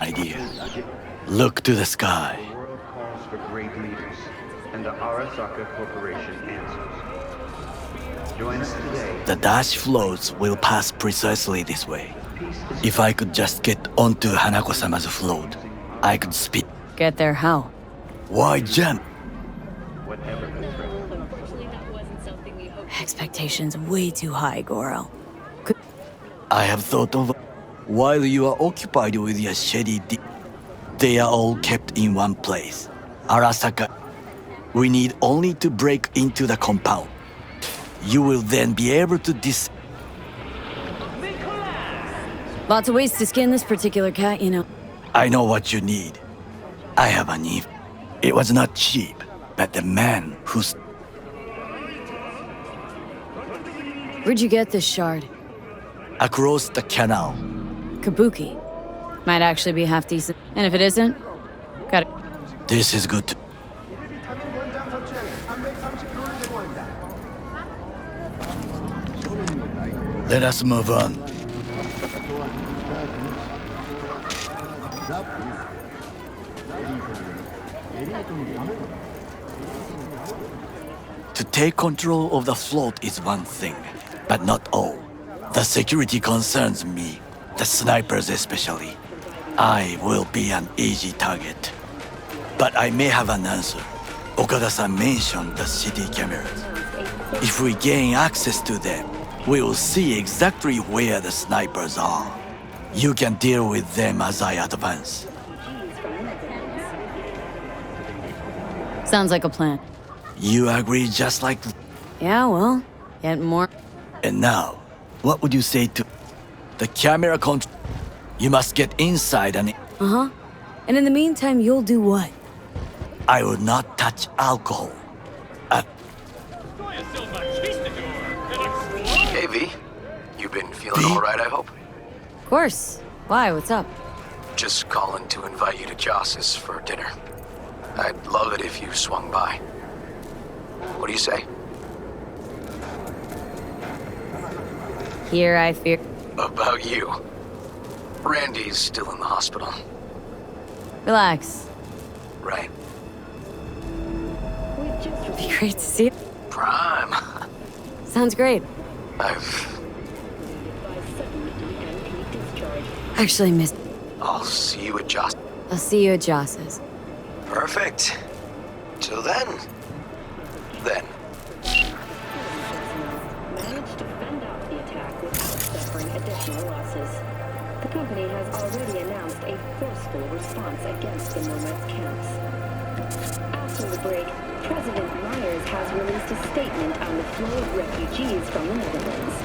idea. Look to the sky. The world calls for great leaders, and the Arasaka Corporation answers. Join us today. The dash floats will pass precisely this way. Peace is If I could just get onto Hanako-sama's float, I could speed. Get there how? Why jump? whatever the threat. Unfortunately, that wasn't something we hoped. Expectations way too high, Goro. I have thought of. While you are occupied with your shady they are all kept in one place. Arasaka. We need only to break into the compound. You will then be able to Lots of ways to skin this particular cat, you know. I know what you need. I have a need. It was not cheap, but the man who's... Where'd you get this shard? across the canal. Kabuki. Might actually be half decent. And if it isn't, got it. This is good. Let us move on. To take control of the float is one thing, but not all. The security concerns me, the snipers especially. I will be an easy target. But I may have an answer. Okada-san mentioned the city cameras. If we gain access to them, we will see exactly where the snipers are. You can deal with them as I advance. Sounds like a plan. You agree just like... Yeah, well, get more. And now, what would you say to... the camera control? You must get inside and... Uh-huh. And in the meantime, you'll do what? I will not touch alcohol. Hey, V. You been feeling V? all right, I hope? Of course. Why? What's up? Just calling to invite you to Joss's for dinner. I'd love it if you swung by. What do you say? Here, I fear. About you. Randy's still in the hospital. Relax. Right. We've just Be great to see you. Prime. Sounds great. I've... by sudden EMP discharge. Actually, miss. I'll see you at Joss. I'll see you at Joss's. Perfect. Till then. Then. Managed to fend off the attack without suffering additional losses. The company has already announced a forceful response against the Nomad camps. After the break, President Myers has released a statement on the flow of refugees from the Netherlands.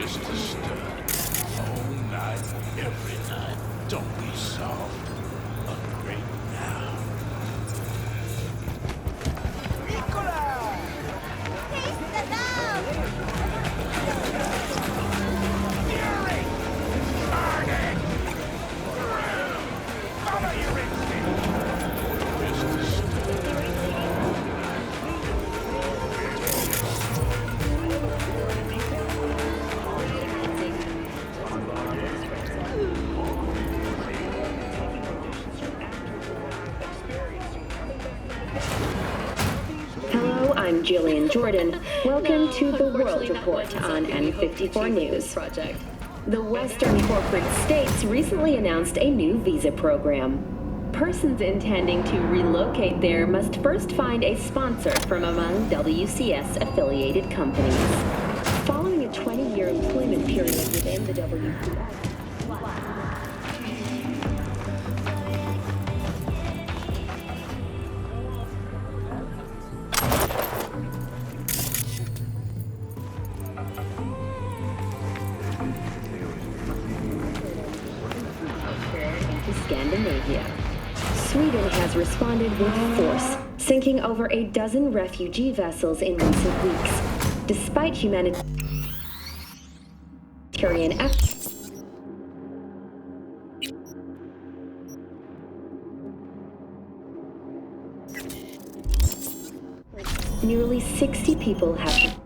Just a stud. All night, every night. Don't be soft. A great now. Just a stud. Hello, I'm Jillian Jordan. Welcome to the World Report on N54 News. The Western corporate states recently announced a new visa program. Persons intending to relocate there must first find a sponsor from among WCS-affiliated companies. Following a 20-year employment period within the WCS, into Scandinavia. Sweden has responded with force, sinking over a dozen refugee vessels in recent weeks. Despite humanitarian efforts, nearly 60 people have.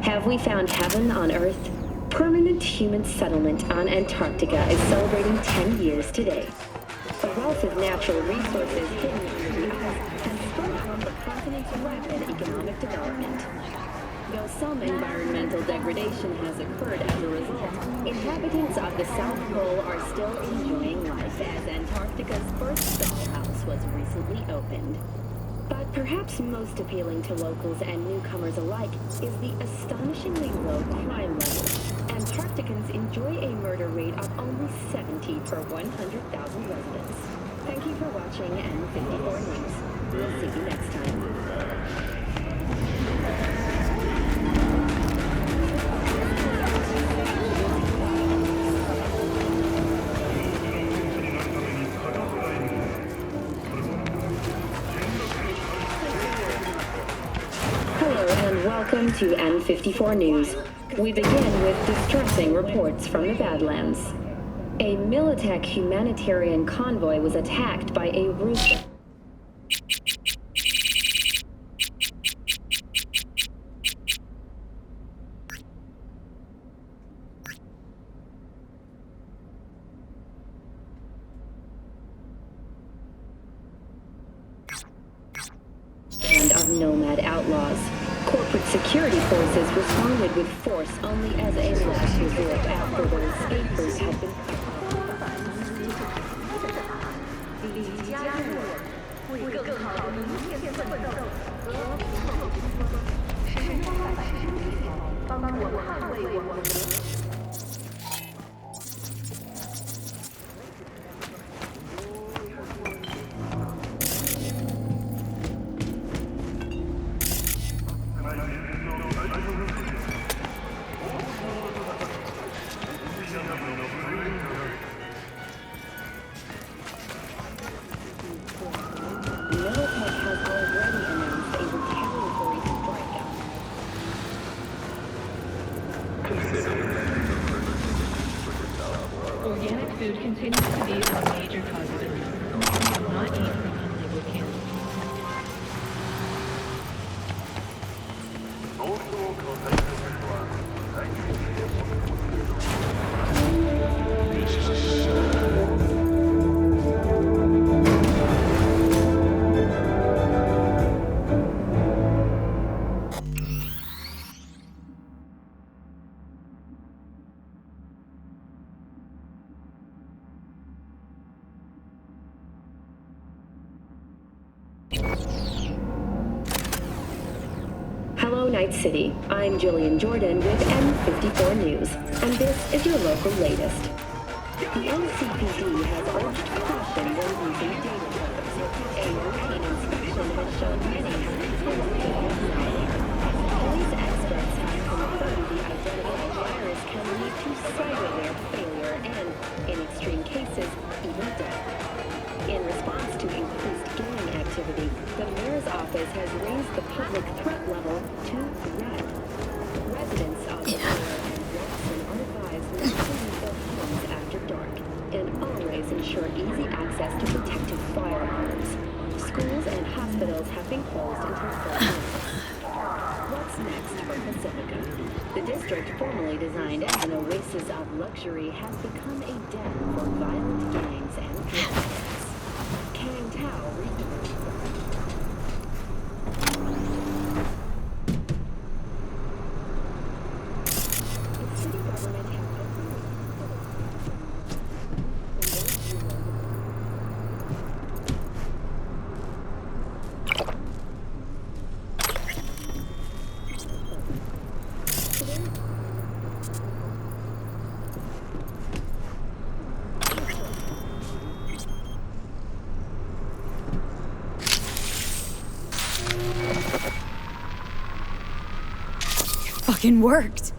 Have we found heaven on Earth? Permanent human settlement on Antarctica is celebrating 10 years today. A wealth of natural resources hidden under the ice has spurred on the continent's rapid economic development. Though some environmental degradation has occurred as a result, inhabitants of the South Pole are still enjoying life as Antarctica's first dollhouse was recently opened. But perhaps most appealing to locals and newcomers alike is the astonishingly low crime level. Antarcticans enjoy a murder rate of only 70 per 100,000 residents. Thank you for watching N54 News. We'll see you next time. Welcome to N54 News. We begin with distressing reports from the Badlands. A Militech humanitarian convoy was attacked by a rooster. And of nomad outlaws. Corporate security forces responded with force only as a last resort after their escapers had been Organic food continues to be a major cause of illness. Do not eat from unlabeled cans. Hello, Night City. I'm Jillian Jordan with N54 News, and this is your local latest. The NCPD has urged caution when using data codes. A routine inspection has shown many police experts have confirmed the identified virus can lead to cyberware failure and, in extreme cases, even death. In response to increased gang activity, the mayor's office has raised the public threat level to red. Residents of the area and Watson are advised not to leave their next for Pacifica? The district, formerly designed as an oasis of luxury, has become a den for violent gangs and drug lords. Kang Tao the city government has Fucking worked.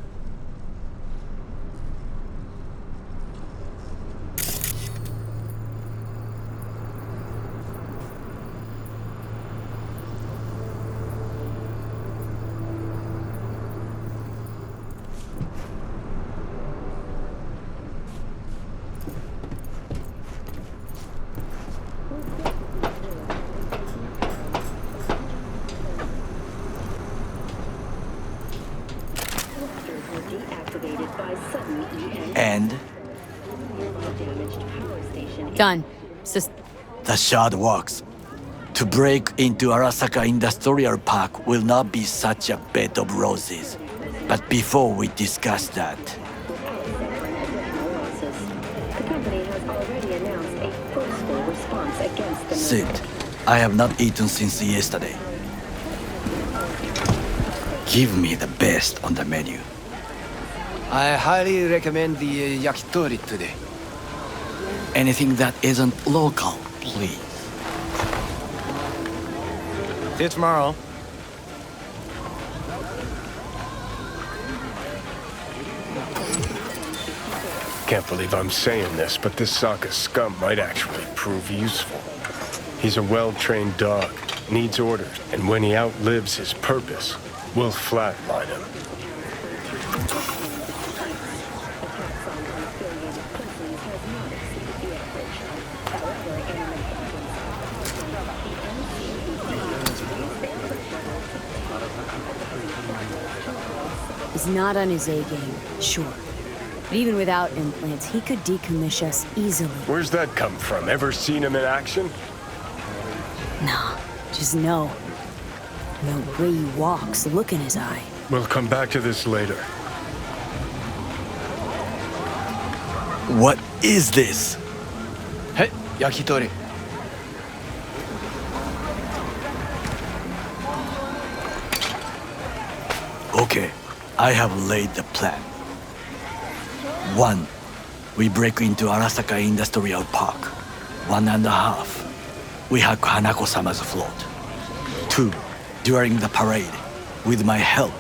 deactivated by sudden EMP. And Damaged power station. Done. the shard works. To break into Arasaka Industrial Park will not be such a bed of roses. But before we discuss that, The company has already announced a forceful response against the Sid, I have not eaten since yesterday. Give me the best on the menu. I highly recommend the yakitori today. Anything that isn't local, please. See you tomorrow. Can't believe I'm saying this, but this Sokka scum might actually prove useful. He's a well-trained dog, needs orders, and when he outlives his purpose, we'll flatline him. He's not on his A game, sure. But even without implants, he could decommission us easily. Where's that come from? Ever seen him in action? Nah, just no. The way he walks, the look in his eye. We'll come back to this later. What is this? Hey, yakitori. Okay, I have laid the plan. 1. We break into Arasaka Industrial Park. 1.5. We hack Hanako-sama's float. 2. During the parade, with my help,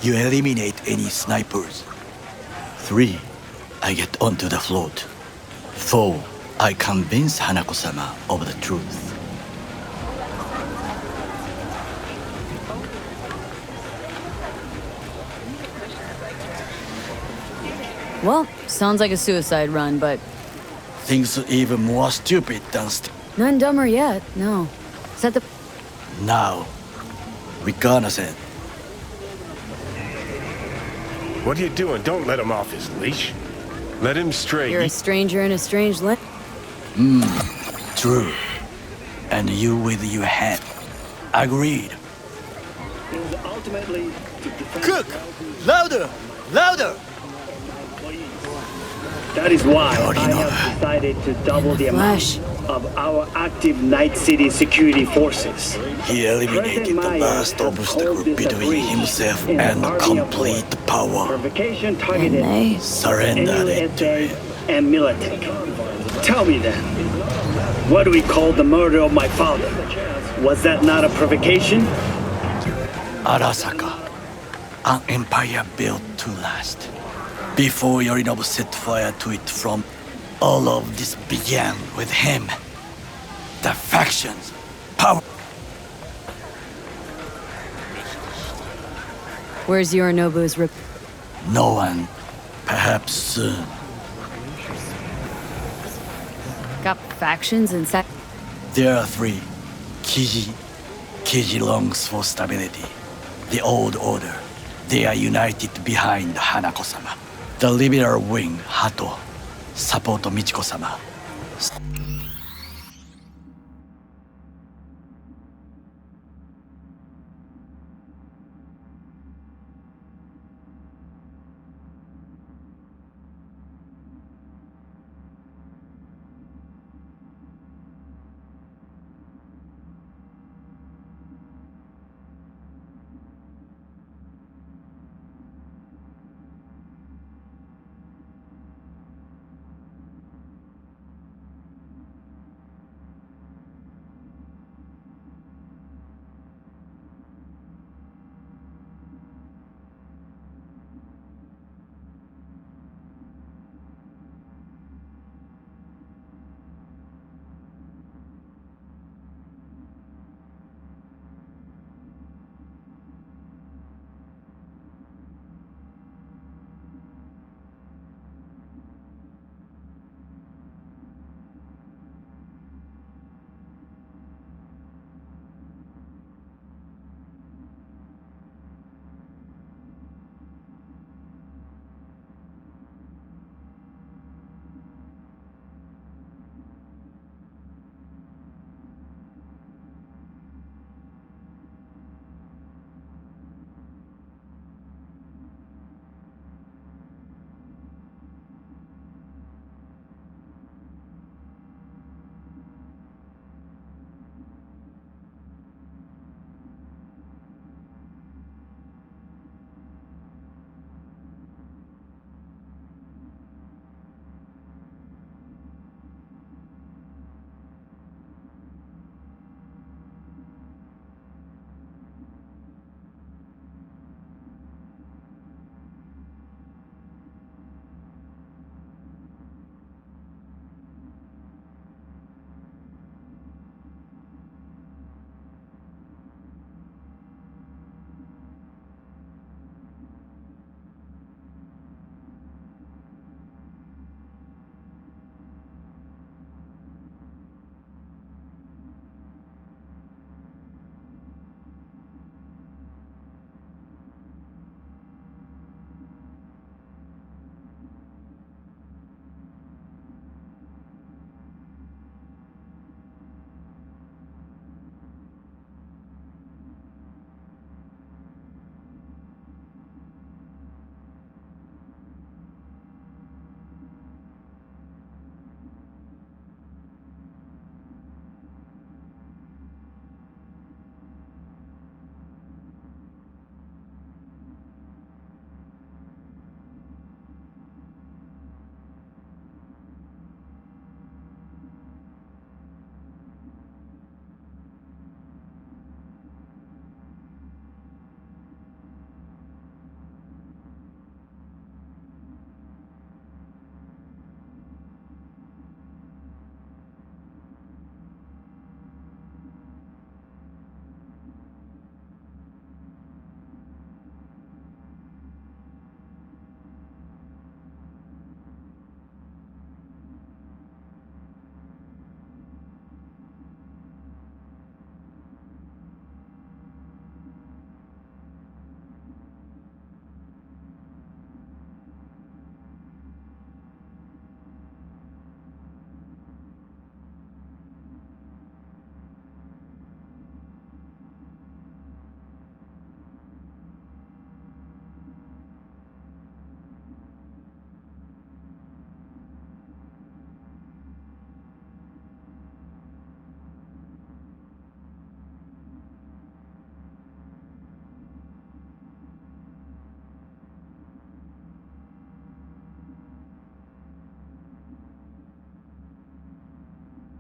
you eliminate any snipers. 3. I get onto the float. 4. I convince Hanako-sama of the truth. Well, sounds like a suicide run, but Things even more stupid than none dumber yet, no. Set the... now. Reconnaissance. What are you doing? Don't let him off his leash. Let him stray. You're a stranger in a strange land. True. And you with your head. Agreed. Cook! Louder! Louder! That is why Already I know. have decided to double the amount Flash. of our active Night City security forces. He eliminated the last obstacle between himself and complete power. Provocation And targeted they... Surrendered it to NUSA him. and Militech. Tell me then, what do we call the murder of my father? Was that not a provocation? Arasaka. An empire built to last. Before Yorinobu set fire to it from, all of this began with him. The factions, power. Where's Yorinobu's rip... No one, perhaps soon. Got factions and sec... There are 3. Kiji. Kiji longs for stability. The old order. They are united behind Hanako-sama. The liberal wing, Hato, support Michiko-sama.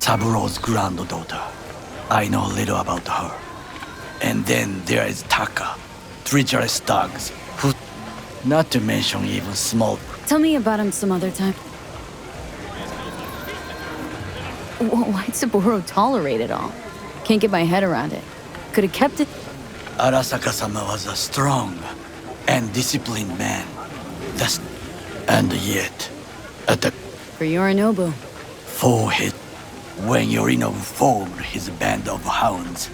Saburo's granddaughter. I know little about her. And then there is Taka, treacherous dogs, who... Not to mention even small... Tell me about him some other time. Why'd Saburo tolerate it all? Can't get my head around it. Could have kept it... Arasaka-sama was a strong and disciplined man. And yet, at the... For Yorinobu. For his... When Yorinobu formed his band of hounds,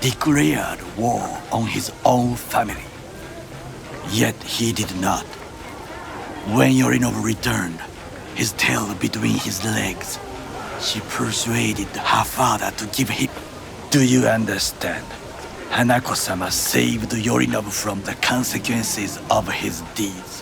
declared war on his own family. Yet he did not. When Yorinobu returned, his tail between his legs, she persuaded her father to give him. Do you understand? Hanako-sama saved Yorinobu from the consequences of his deeds.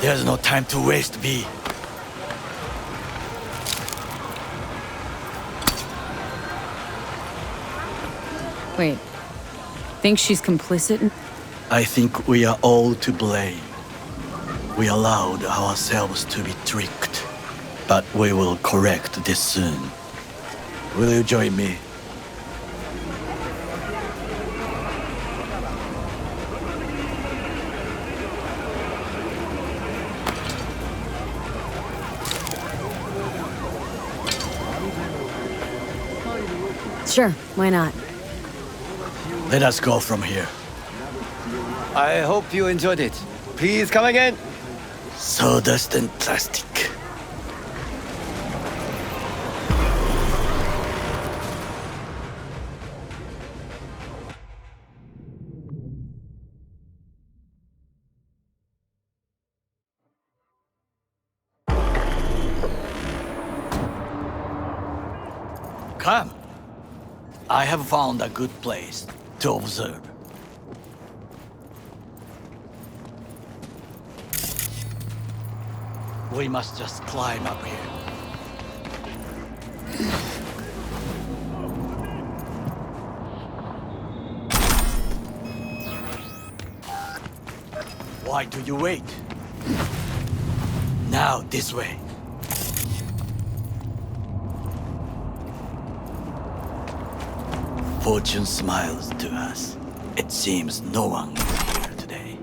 There's no time to waste, V. Wait. Think she's complicit in... I think we are all to blame. We allowed ourselves to be tricked. But we will correct this soon. Will you join me? Sure, why not? Let us go from here. I hope you enjoyed it. Please come again. Sawdust and plastic. Come. I have found a good place to observe. We must just climb up here. Why do you wait? Now, this way. Fortune smiles to us. It seems no one is here today.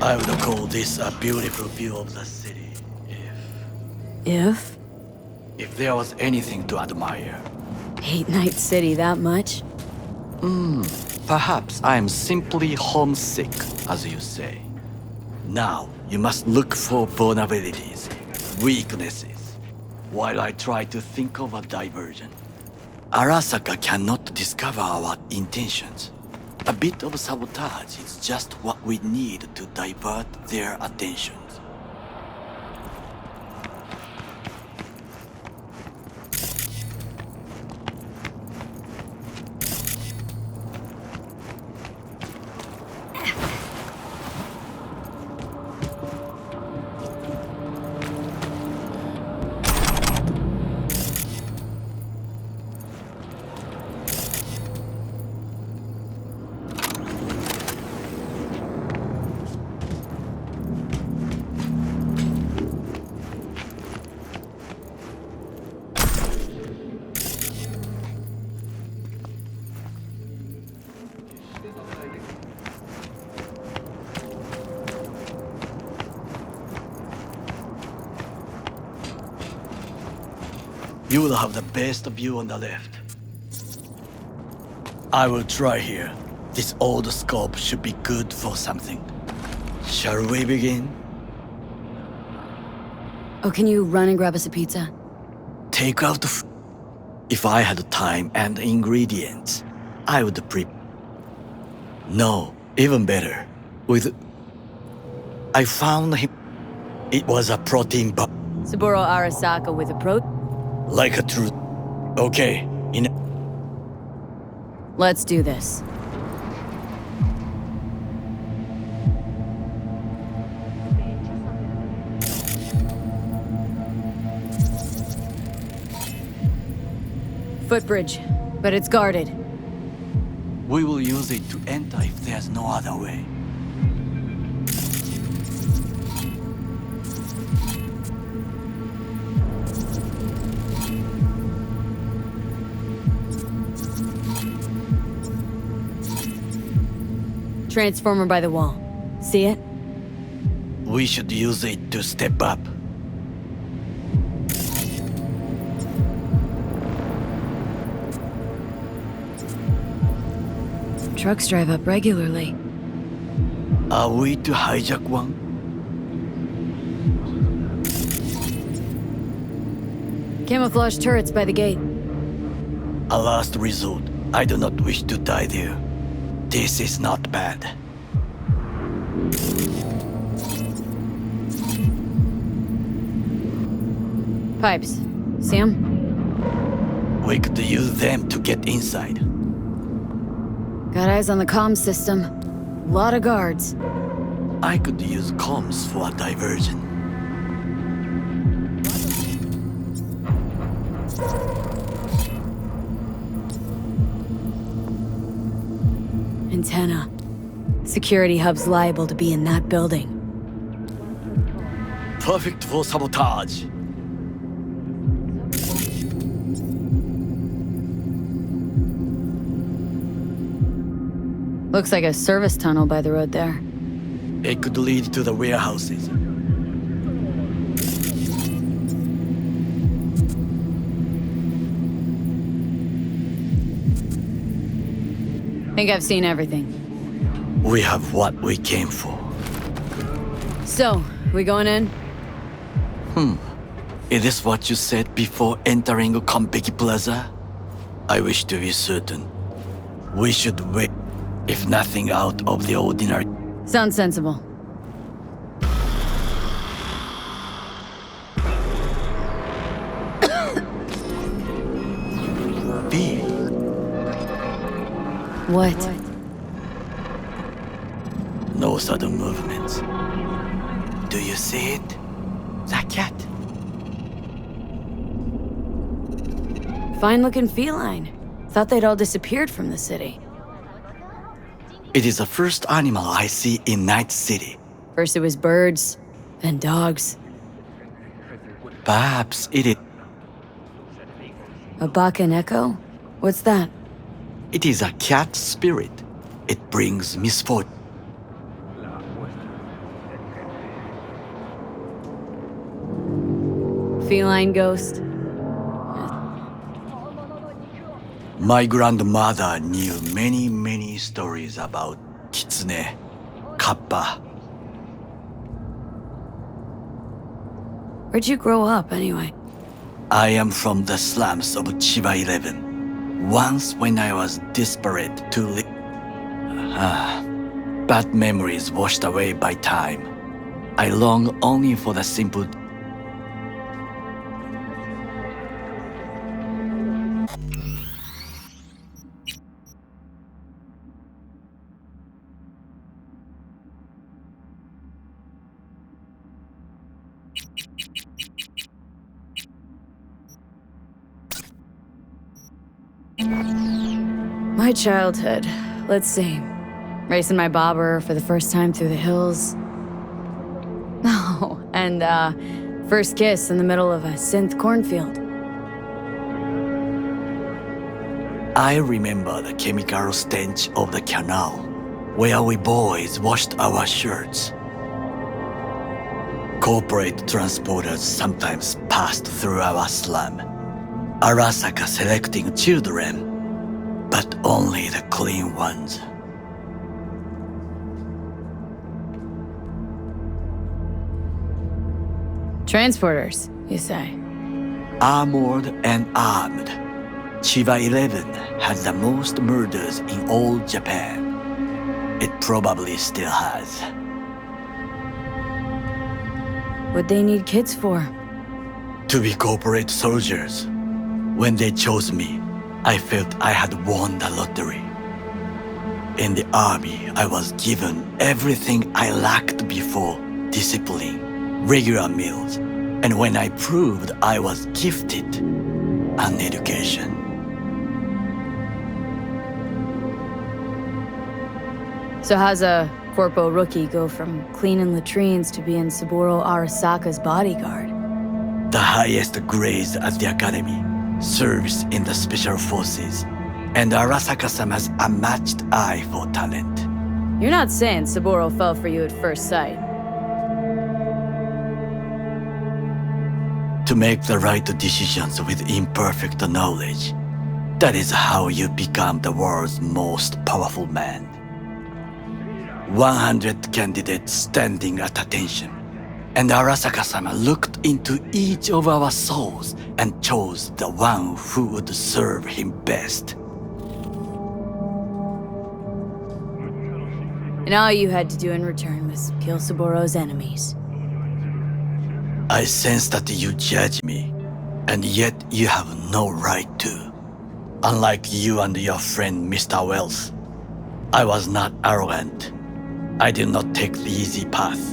I would call this a beautiful view of the city, If? if there was anything to admire. Hate Night City that much? Perhaps I am simply homesick, as you say. Now, you must look for vulnerabilities, weaknesses, while I try to think of a diversion. Arasaka cannot discover our intentions. A bit of sabotage is just what we need to divert their attentions. You will have the best view on the left. I will try here. This old scope should be good for something. Shall we begin? Oh, can you run and grab us a pizza? Take out the If I had time and ingredients, I would No, even better. I found him. It was a protein bar. Saburo Arasaka with a Like a true. Okay, Let's do this. Footbridge, but it's guarded. We will use it to enter if there's no other way. Transformer by the wall. See it? We should use it to step up. Trucks drive up regularly. Are we to hijack one? Camouflage turrets by the gate. A last resort. I do not wish to die there. This is not bad. Pipes. See 'em? We could use them to get inside. Got eyes on the comm system. Lot of guards. I could use comms for a diversion. Antenna. Security hub's liable to be in that building. Perfect for sabotage. Looks like a service tunnel by the road there. It could lead to the warehouses. Think I've seen everything. We have what we came for. So, we going in? Is this what you said before entering Konpeki Plaza? I wish to be certain. We should wait, if nothing out of the ordinary. Sounds sensible. B. What? No sudden movements. Do you see it? That cat. Fine-looking feline. Thought they'd all disappeared from the city. It is the first animal I see in Night City. First it was birds, then dogs. Perhaps it is. A Bakaneko? What's that? It is a cat spirit. It brings misfortune. Feline ghost? My grandmother knew many stories about kitsune, kappa. Where'd you grow up, anyway? I am from the slums of Chiba 11. Once when I was desperate to live. Bad memories washed away by time. I long only for the simple. My childhood. Let's see. Racing my bobber for the first time through the hills. Oh, and first kiss in the middle of a synth cornfield. I remember the chemical stench of the canal, where we boys washed our shirts. Corporate transporters sometimes passed through our slum. Arasaka selecting children, but only the clean ones. Transporters, you say? Armored and armed. Chiba 11 had the most murders in all Japan. It probably still has. What they need kids for? To be corporate soldiers. When they chose me, I felt I had won the lottery. In the army, I was given everything I lacked before: discipline, regular meals, and when I proved I was gifted, an education. So how's a corpo rookie go from cleaning latrines to being Saburo Arasaka's bodyguard? The highest grades at the academy, serves in the special forces, and Arasaka-sama's unmatched eye for talent. You're not saying Saburo fell for you at first sight. To make the right decisions with imperfect knowledge, that is how you become the world's most powerful man. 100 candidates standing at attention, and Arasaka-sama looked into each of our souls and chose the one who would serve him best. And all you had to do in return was kill Saburo's enemies. I sense that you judge me, and yet you have no right to. Unlike you and your friend Mr. Wells, I was not arrogant. I did not take the easy path.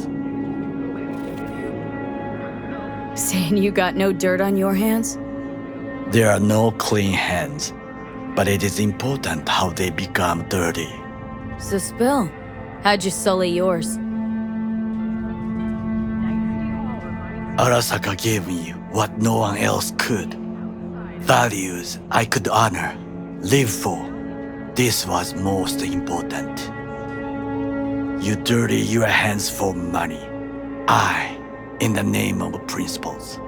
Saying you got no dirt on your hands? There are no clean hands, but it is important how they become dirty. So spill. How'd you sully yours? Arasaka gave me what no one else could. Values I could honor, live for. This was most important. You dirty your hands for money. I, in the name of principles.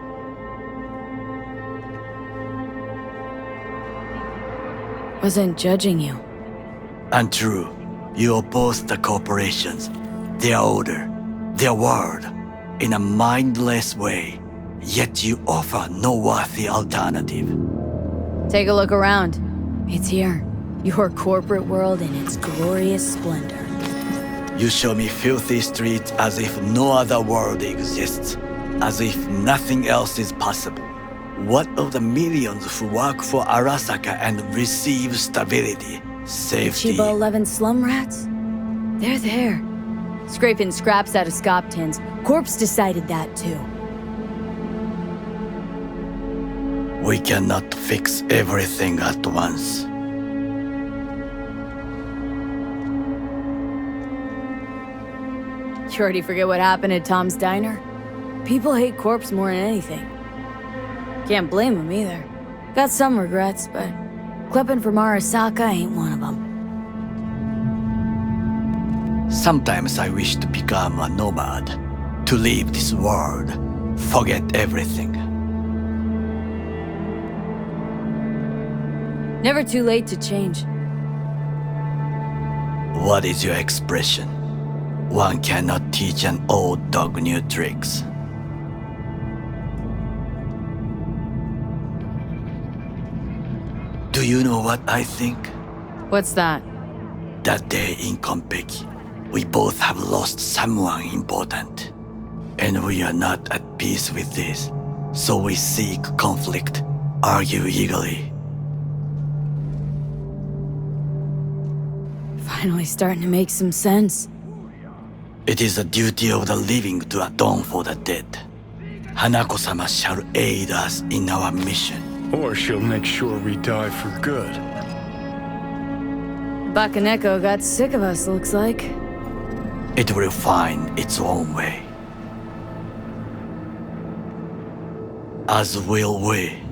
Wasn't judging you. Untrue. You oppose the corporations, their order, their word, in a mindless way, yet you offer no worthy alternative. Take a look around. It's here. Your corporate world in its glorious splendor. You show me filthy streets as if no other world exists, as if nothing else is possible. What of the millions who work for Arasaka and receive stability, safety? Chiba 11 slum rats? They're there. Scraping scraps out of scop tins. Corpse decided that too. We cannot fix everything at once. You already forget what happened at Tom's Diner? People hate Corpse more than anything. Can't blame them either. Got some regrets, but clipping from Arasaka ain't one of them. Sometimes I wish to become a nomad, to leave this world, forget everything. Never too late to change. What is your expression? One cannot teach an old dog new tricks. Do you know what I think? What's that? That day in Konpeki, we both have lost someone important. And we are not at peace with this, so we seek conflict, argue eagerly. Finally starting to make some sense. It is the duty of the living to atone for the dead. Hanako-sama shall aid us in our mission. Or she'll make sure we die for good. Bakaneko got sick of us, looks like. It will find its own way. As will we.